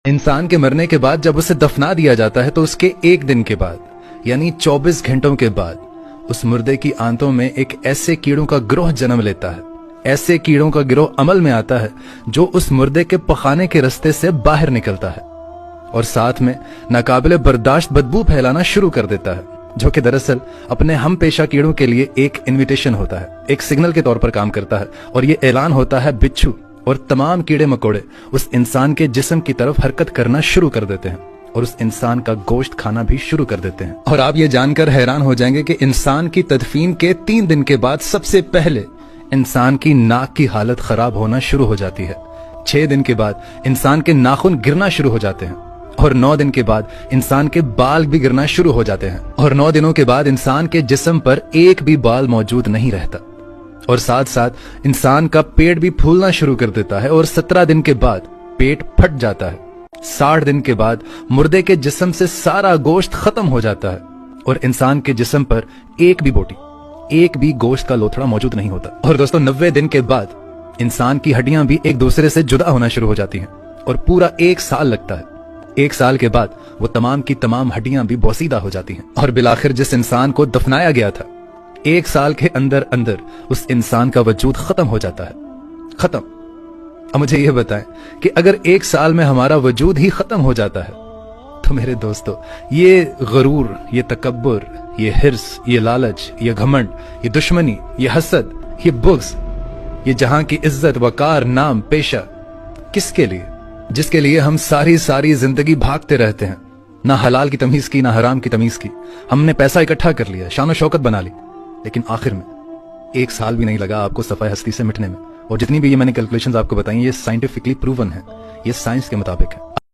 इंसान के मरने के बाद जब उसे दफना दिया जाता है तो उसके एक दिन के बाद यानी 24 घंटों के बाद उस मुर्दे की आंतों में एक ऐसे कीड़ों का गिरोह जन्म लेता है। ऐसे कीड़ों का गिरोह अमल में आता है जो उस मुर्दे के पखाने के रास्ते से बाहर निकलता है और साथ में नाकाबिले बर्दाश्त बदबू फैलाना शुरू कर देता है, जो कि दरअसल अपने हम पेशा कीड़ों के लिए एक इन्विटेशन होता है, एक सिग्नल के तौर पर काम करता है। और ये ऐलान होता है बिच्छू और तमाम कीड़े मकोड़े उस इंसान के जिस्म की तरफ हरकत करना शुरू कर देते हैं और उस इंसान का गोश्त खाना भी शुरू कर देते हैं। और आप ये जानकर हैरान हो जाएंगे कि इंसान की तदफीन के 3 दिन के बाद सबसे पहले इंसान की नाक की हालत खराब होना शुरू हो जाती है। 6 दिन के बाद इंसान के नाखून गिरना शुरू हो जाते हैं और 9 दिन के बाद इंसान के बाल भी गिरना शुरू हो जाते हैं और 9 दिनों के बाद इंसान के जिस्म पर एक भी बाल मौजूद नहीं रहता और साथ साथ इंसान का पेट भी फूलना शुरू कर देता है और 17 दिन के बाद पेट फट जाता है। 60 दिन के बाद मुर्दे के जिस्म से सारा गोश्त खत्म हो जाता है और इंसान के जिस्म पर एक भी बोटी, एक भी गोश्त का लोथड़ा मौजूद नहीं होता। और दोस्तों 90 दिन के बाद इंसान की हड्डियां भी एक दूसरे से जुदा होना शुरू हो जाती हैं और पूरा 1 साल लगता है। 1 साल के बाद वो तमाम की तमाम हड्डियां भी बोसीदा हो जाती हैं और बिलाखिर जिस इंसान को दफनाया गया था 1 साल के अंदर अंदर उस इंसान का वजूद खत्म हो जाता है। खत्म। अब मुझे यह बताएं कि अगर 1 साल में हमारा वजूद ही खत्म हो जाता है तो मेरे दोस्तों ये गरूर, ये तकब्बुर, ये हिर्स, ये लालच, ये घमंड, ये दुश्मनी, ये हसद, ये बुग़्ज़, ये जहां की इज्जत, वकार, नाम, पेशा किसके लिए? जिसके लिए हम सारी जिंदगी भागते रहते हैं, ना हलाल की तमीज की, ना हराम की तमीज की। हमने पैसा इकट्ठा कर लिया, शान शौकत बना ली, लेकिन आखिर में 1 साल भी नहीं लगा आपको सफाई हस्ती से मिटने में। और जितनी भी ये मैंने कैलकुलेशंस आपको बताई ये साइंटिफिकली प्रूवन है, ये साइंस के मुताबिक है।